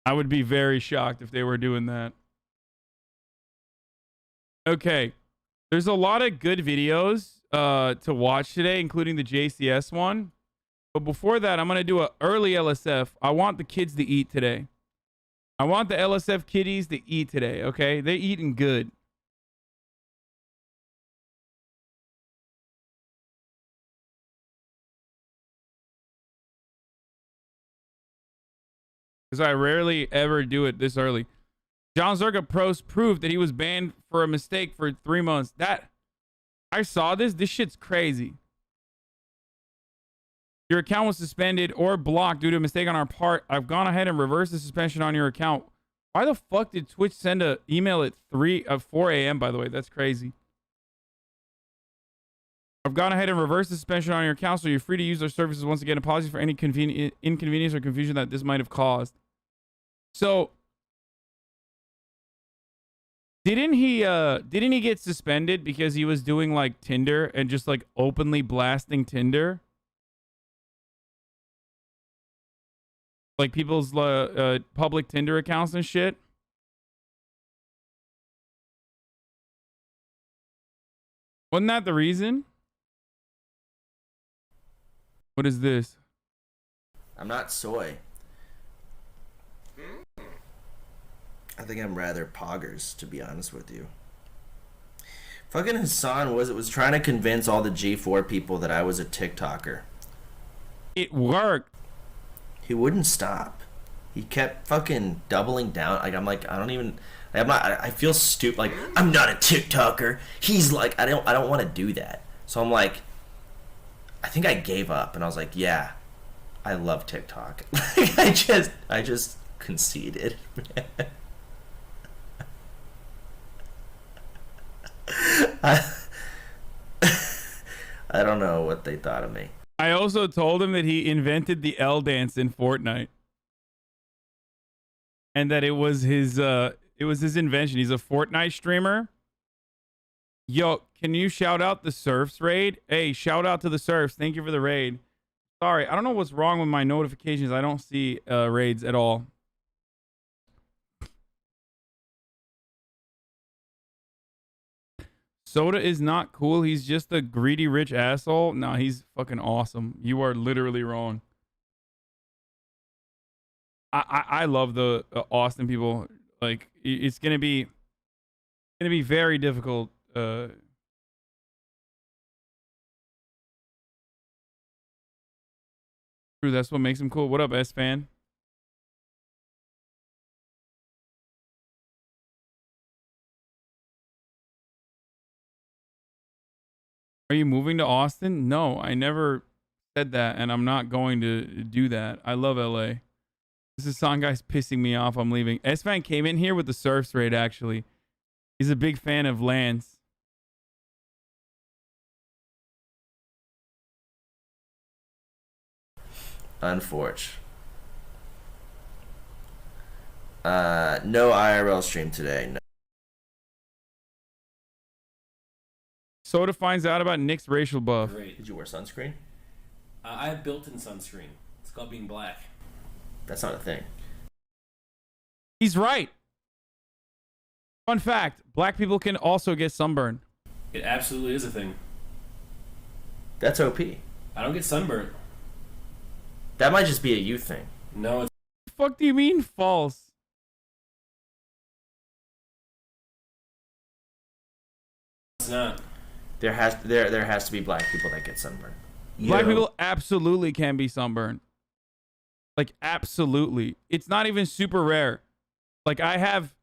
I would be very shocked if they were doing that. Okay. There's a lot of good videos to watch today, including the JCS one. But before that, I'm going to do an early LSF. I want the kids to eat today. I want the LSF kiddies to eat today, okay? They're eating good. Because I rarely ever do it this early. John Zerka proved that he was banned for a mistake for 3 months. I saw this. This shit's crazy. Your account was suspended or blocked due to a mistake on our part. I've gone ahead and reversed the suspension on your account. Why the fuck did Twitch send an email at 4 a.m., by the way? That's crazy. I've gone ahead and reversed the suspension on your account, so you're free to use our services once again. Apologies for any inconvenience or confusion that this might have caused. So, didn't he get suspended because he was doing like Tinder and just like openly blasting Tinder? Like people's public Tinder accounts and shit. Wasn't that the reason? What is this? I'm not soy. I think I'm rather poggers, to be honest with you. Fucking Hasan was trying to convince all the G4 people that I was a TikToker. It worked. He wouldn't stop. He kept fucking doubling down. Like I'm like, I feel stupid. Like, I'm not a TikToker. He's like, I don't want to do that. So I'm like, I think I gave up and I was like, yeah, I love TikTok. I just conceded. I don't know what they thought of me. I also told him that he invented the L dance in Fortnite. And that it was his invention. He's a Fortnite streamer. Yo, can you shout out the Surfs raid? Hey, shout out to the Surfs. Thank you for the raid. Sorry, I don't know what's wrong with my notifications. I don't see raids at all. Soda is not cool. He's just a greedy rich asshole. No, he's fucking awesome. You are literally wrong. I love the Austin people. Like, it's gonna be very difficult. True, that's what makes him cool. What up, S-Fan? Are you moving to Austin? No, I never said that, and I'm not going to do that. I love LA. This song guy's pissing me off. I'm leaving. S-Fan came in here with the Surfs raid, actually. He's a big fan of Lance. Unfortunate. No IRL stream today. No. Soda finds out about Nick's racial buff. Great. Did you wear sunscreen? I have built-in sunscreen. It's called being black. That's not a thing. He's right. Fun fact, black people can also get sunburn. It absolutely is a thing. That's OP. I don't get sunburnt. That might just be a you thing. No, it's... What the fuck do you mean false? It's not. There has to be black people that get sunburned. Black people absolutely can be sunburned. Like, absolutely. It's not even super rare. Like, I have,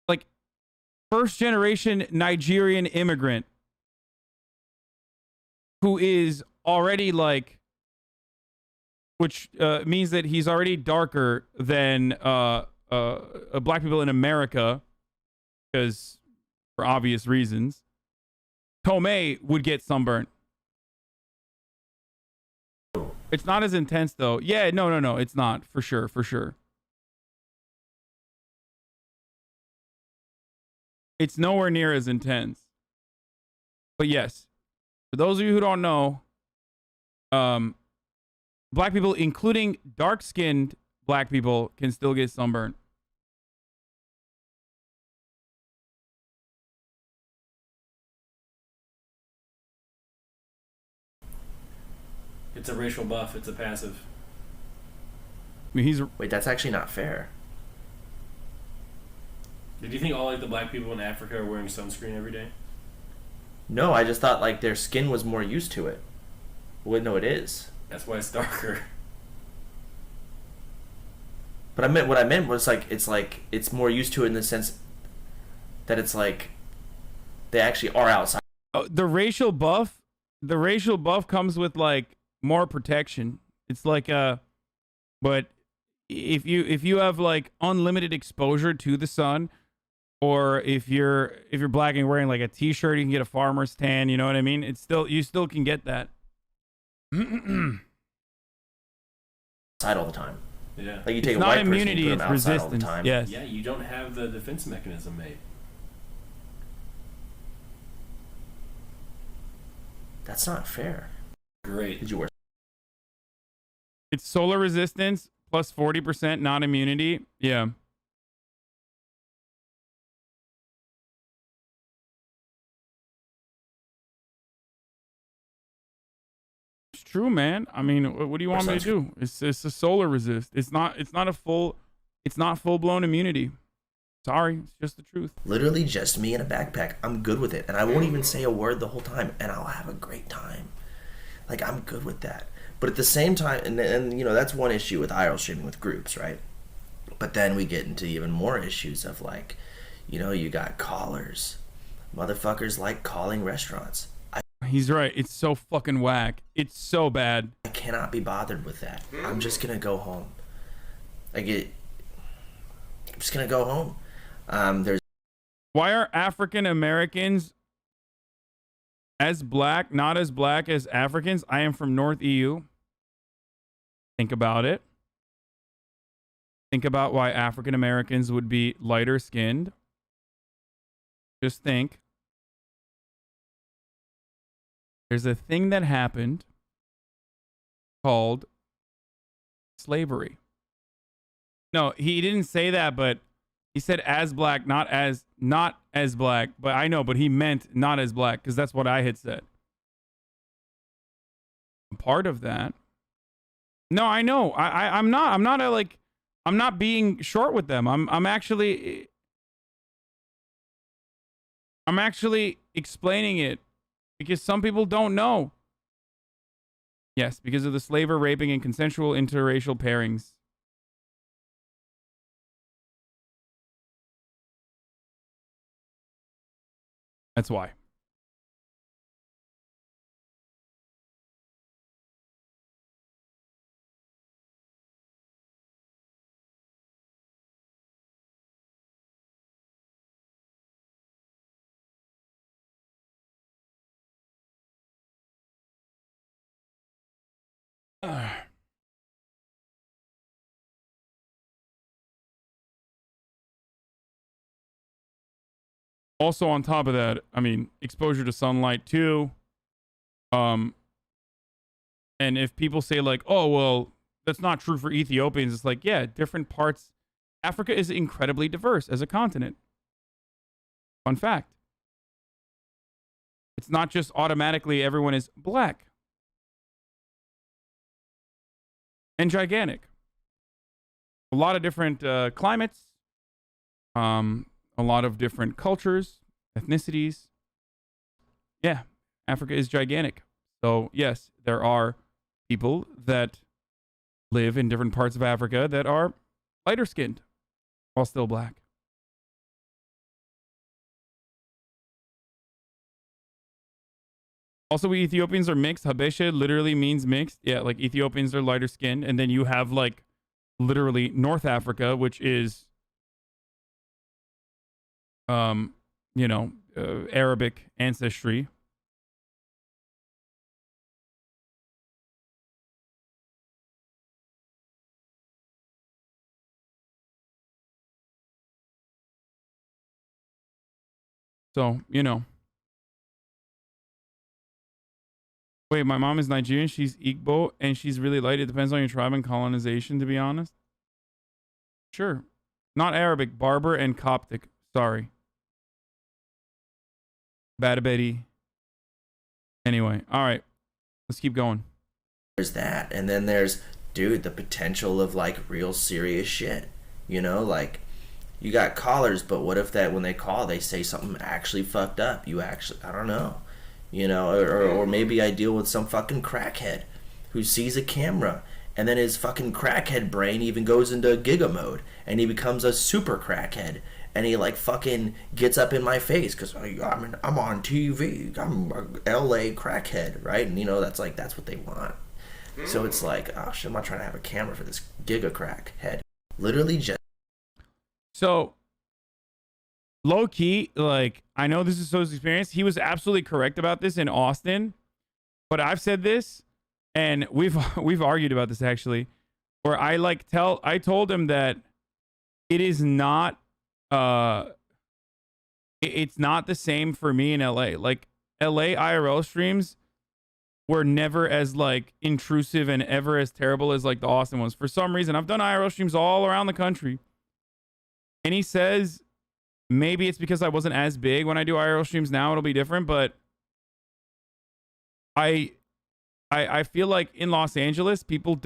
like, first generation Nigerian immigrant who is already, like, which means that he's already darker than black people in America, because for obvious reasons. Tomei would get sunburnt. It's not as intense, though. Yeah, no. It's not. For sure. It's nowhere near as intense. But yes, for those of you who don't know, black people, including dark-skinned black people can still get sunburned. It's a racial buff. It's a passive. I mean, he's Wait, that's actually not fair. Did you think all like the black people in Africa are wearing sunscreen every day? No, I just thought like their skin was more used to it. Well, no, it is. That's why it's darker. But what I meant was like it's more used to it in the sense that it's like they actually are outside. the racial buff. The racial buff comes with like more protection. It's like but if you have like unlimited exposure to the sun, or if you're black and wearing like a t-shirt, you can get a farmer's tan. You know what I mean? It's still, you still can get that. Outside all the time. Yeah. Like you take It's a not white immunity, person, you put it's them outside all the resistance. time. Yes. Yeah, you don't have the defense mechanism, mate. That's not fair. Great. Did you wear? It's solar resistance plus 40% non-immunity. Yeah. It's true, man. I mean, what do you want me to do? It's a solar resist. It's not full blown immunity. Sorry, it's just the truth. Literally just me in a backpack. I'm good with it, and I won't even say a word the whole time, and I'll have a great time. Like, I'm good with that. But at the same time, and you know, that's one issue with IRL streaming with groups, right? But then we get into even more issues of like, you know, you got callers. Motherfuckers like calling restaurants. He's right. It's so fucking whack. It's so bad. I cannot be bothered with that. I'm just gonna go home. I'm just gonna go home. Why are African Americans not as black as Africans? I am from North EU. Think about it. Think about why African Americans would be lighter skinned. Just think. There's a thing that happened called slavery. No, he didn't say that, but he said as black, not as black. But I know, but he meant not as black, because that's what I had said. Part of that. No, I know. I'm not being short with them. I'm actually explaining it because some people don't know. Yes, because of the slaver raping and consensual interracial pairings. That's why. Also, on top of that, I mean, exposure to sunlight too. And if people say like, "Oh, well, that's not true for Ethiopians," it's like, yeah, different parts. Africa is incredibly diverse as a continent. Fun fact. It's not just automatically everyone is black and gigantic. A lot of different climates. A lot of different cultures, ethnicities. Yeah, Africa is gigantic. So, yes, there are people that live in different parts of Africa that are lighter skinned while still black. Also, we Ethiopians are mixed. Habesha literally means mixed. Yeah, like Ethiopians are lighter skinned. And then you have like literally North Africa, which is you know, Arabic ancestry. So, you know. Wait, my mom is Nigerian. She's Igbo, and she's really light. It depends on your tribe and colonization, to be honest. Sure. Not Arabic, Berber and Coptic. Sorry. Badabedi. Anyway, all right. Let's keep going. There's that, and then there's, dude, the potential of like real serious shit. You know, like you got callers, but what if that when they call they say something actually fucked up? You actually, I don't know, you know, or maybe I deal with some fucking crackhead who sees a camera and then his fucking crackhead brain even goes into giga mode and he becomes a super crackhead and he like fucking gets up in my face because I'm on TV, I'm a LA crackhead, right? And you know that's what they want. So it's like, oh shit, I'm not trying to have a camera for this giga crackhead. Literally just. So, low key, like, I know this is So's experience. He was absolutely correct about this in Austin, but I've said this, and we've argued about this actually, where I told him that it is not, it's not the same for me in LA. Like, LA IRL streams were never as like intrusive and ever as terrible as like the Austin ones. For some reason, I've done IRL streams all around the country. And he says maybe it's because I wasn't as big when I do IRL streams now, it'll be different, but I feel like in Los Angeles, people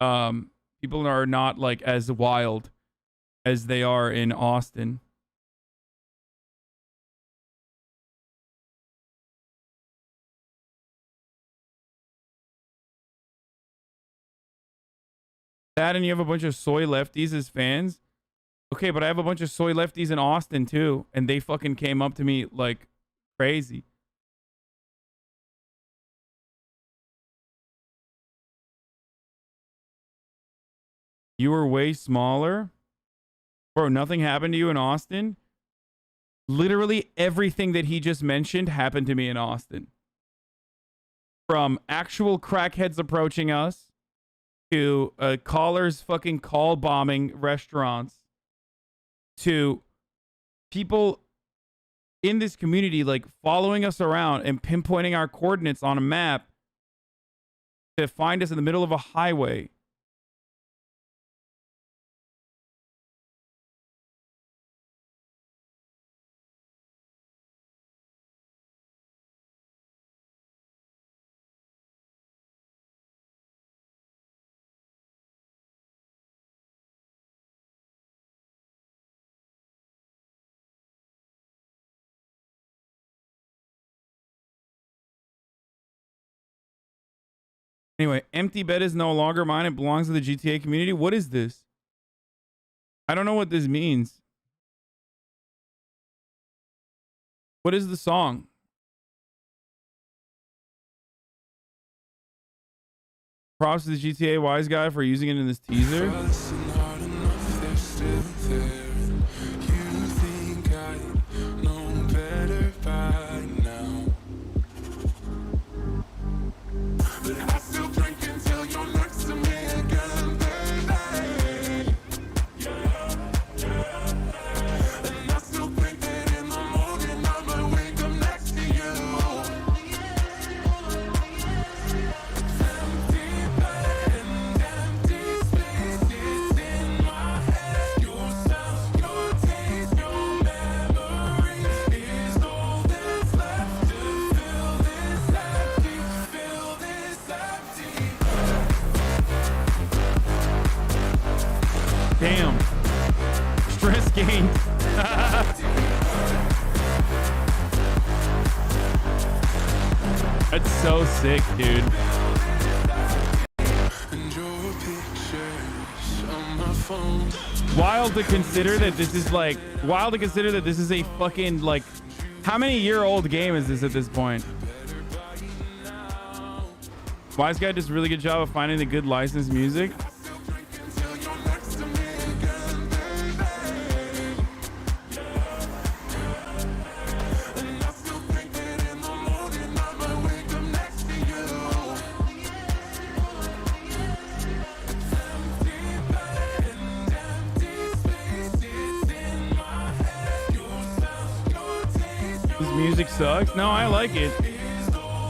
are not like as wild as they are in Austin. That, and you have a bunch of soy lefties as fans. Okay, but I have a bunch of soy lefties in Austin too, and they fucking came up to me like crazy. You were way smaller? Bro, nothing happened to you in Austin? Literally everything that he just mentioned happened to me in Austin. From actual crackheads approaching us, to callers fucking call bombing restaurants, to people in this community like following us around and pinpointing our coordinates on a map to find us in the middle of a highway. Anyway, empty bed is no longer mine. It belongs to the GTA community. What is this? I don't know what this means. What is the song? Props to the GTA wise guy for using it in this teaser. Damn. Stress gained. That's so sick, dude. Wild to consider that this is like, wild to consider that this is a fucking like, how many year old game is this at this point? Wise guy does a really good job of finding the good licensed music. Music sucks. No, I like it.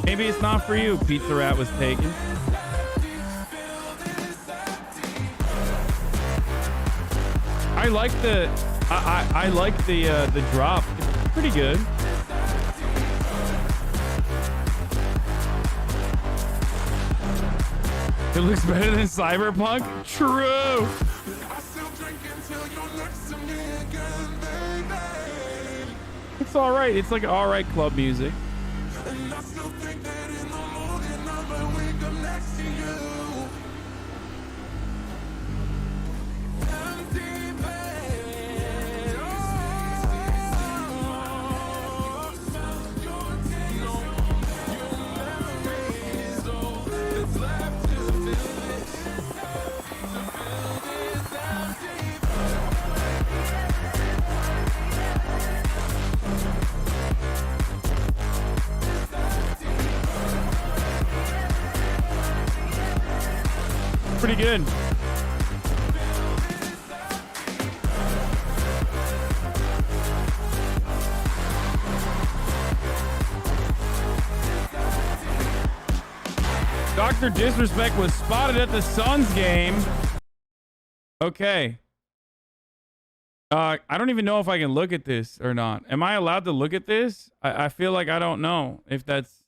Maybe it's not for you. Pizza Rat was taken. I like the I like the drop. It's pretty good. It looks better than Cyberpunk? True. It's all right. It's like all right club music. Pretty good. Dr. Disrespect was spotted at the Suns game. Okay. I don't even know if I can look at this or not. Am I allowed to look at this? I feel like I don't know if that's...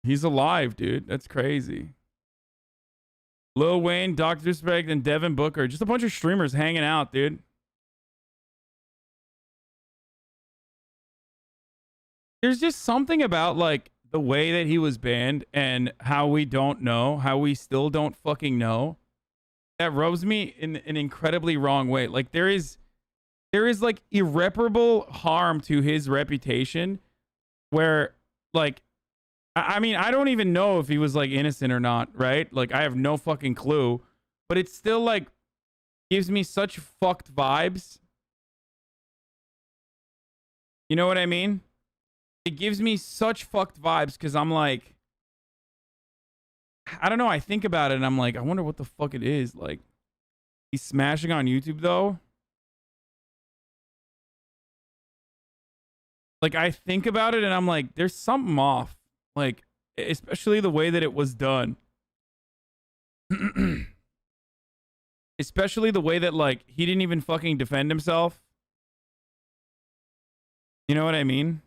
He's alive, dude. That's crazy. Lil Wayne, Dr. Disrespect, and Devin Booker. Just a bunch of streamers hanging out, dude. There's just something about, like, the way that he was banned and how we don't know, how we still don't fucking know, that rubs me in an incredibly wrong way. Like, there is like, irreparable harm to his reputation where, like, I mean, I don't even know if he was, like, innocent or not, right? Like, I have no fucking clue. But it still, like, gives me such fucked vibes. You know what I mean? It gives me such fucked vibes because I'm like... I don't know, I think about it and I'm like, I wonder what the fuck it is. Like, he's smashing on YouTube, though. Like, I think about it and I'm like, there's something off. Like, especially the way that it was done. Especially the way that, like, he didn't even fucking defend himself. You know what I mean?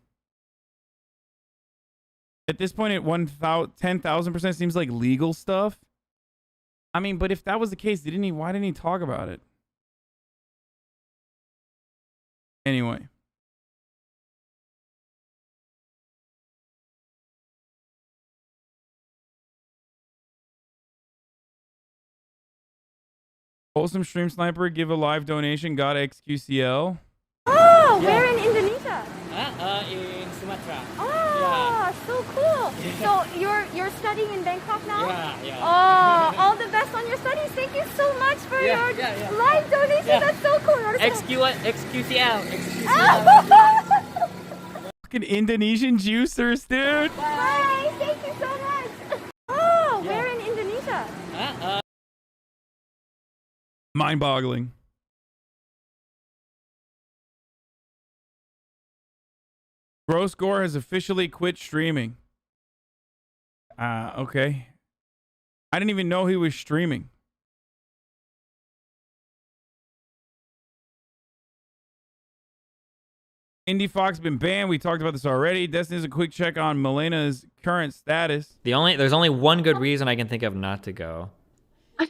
At this point, it 10,000% seems like legal stuff. I mean, but if that was the case, why didn't he talk about it? Anyway. Wholesome Stream Sniper, give a live donation. Got XQCL. Oh, yeah. Where in Indonesia? In Sumatra. Oh, yeah. So cool. So you're studying in Bangkok now? Yeah. Oh, all the best on your studies. Thank you so much for your live donation. Yeah. That's so cool. XQCL. Fucking Indonesian juicers, dude. Bye. Thank you so much. Oh, where in Indonesia? Mind-boggling. Gross Gore has officially quit streaming. Okay. I didn't even know he was streaming. Indie Fox been banned. We talked about this already. Destiny's a quick check on Melena's current status. There's only one good reason I can think of not to go. Why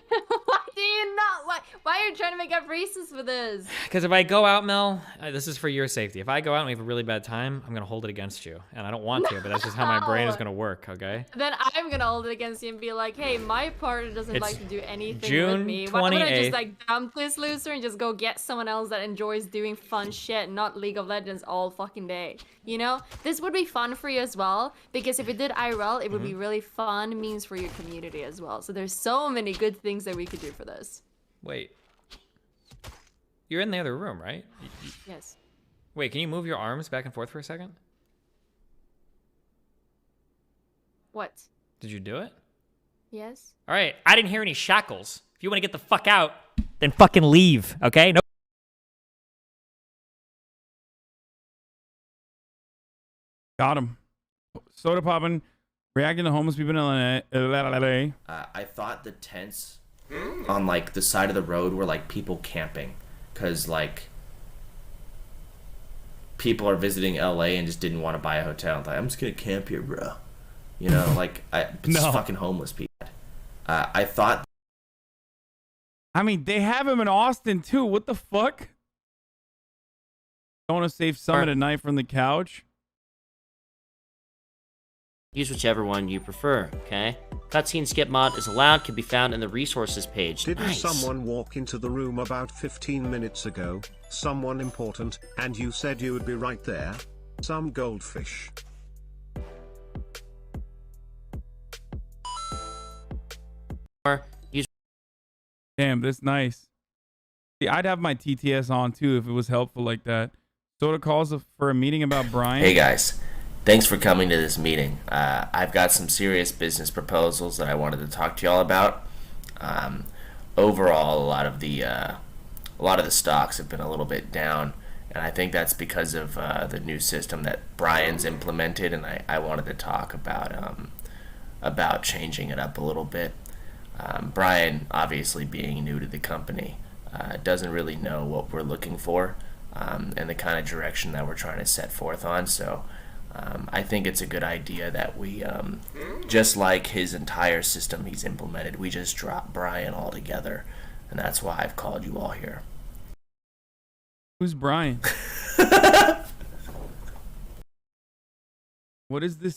do you not? Why are you trying to make up reasons for this? Because if I go out, Mel, this is for your safety. If I go out and we have a really bad time, I'm going to hold it against you. And I don't want to, but that's just how my brain is going to work, okay? Then I'm going to hold it against you and be like, hey, my partner doesn't like to do anything June with me. 28th. Why would I just like dump this loser and just go get someone else that enjoys doing fun shit, not League of Legends all fucking day? You know? This would be fun for you as well, because if you did IRL, it would be really fun means for your community as well. So there's so many good things that we could do for this. Wait. You're in the other room, right? Yes. Wait, can you move your arms back and forth for a second? What? Did you do it? Yes. All right, I didn't hear any shackles. If you want to get the fuck out, then fucking leave, okay? No. Got him. Sodapoppin Reacting to homeless people in LA. I thought the tents on like the side of the road were like people camping, cause like people are visiting LA and just didn't want to buy a hotel. Like, I'm just gonna camp here, bro. You know, like it's fucking homeless people. I thought. I mean, they have him in Austin too. What the fuck? Don't want to save Summit at night from the couch. Use whichever one you prefer, okay? Cutscene skip mod is allowed, can be found in the resources page. Didn't someone walk into the room about 15 minutes ago? Someone important, and you said you would be right there? Some goldfish. Damn, that's nice. See, I'd have my TTS on too if it was helpful like that. Soda calls for a meeting about Brian. Hey guys, thanks for coming to this meeting. I've got some serious business proposals that I wanted to talk to y'all about. Overall, a lot of the stocks have been a little bit down, and I think that's because of the new system that Brian's implemented, and I wanted to talk about changing it up a little bit. Brian, obviously being new to the company, doesn't really know what we're looking for and the kind of direction that we're trying to set forth on. So I think it's a good idea that we, just like his entire system he's implemented, we just drop Brian altogether. And that's why I've called you all here. Who's Brian? What is this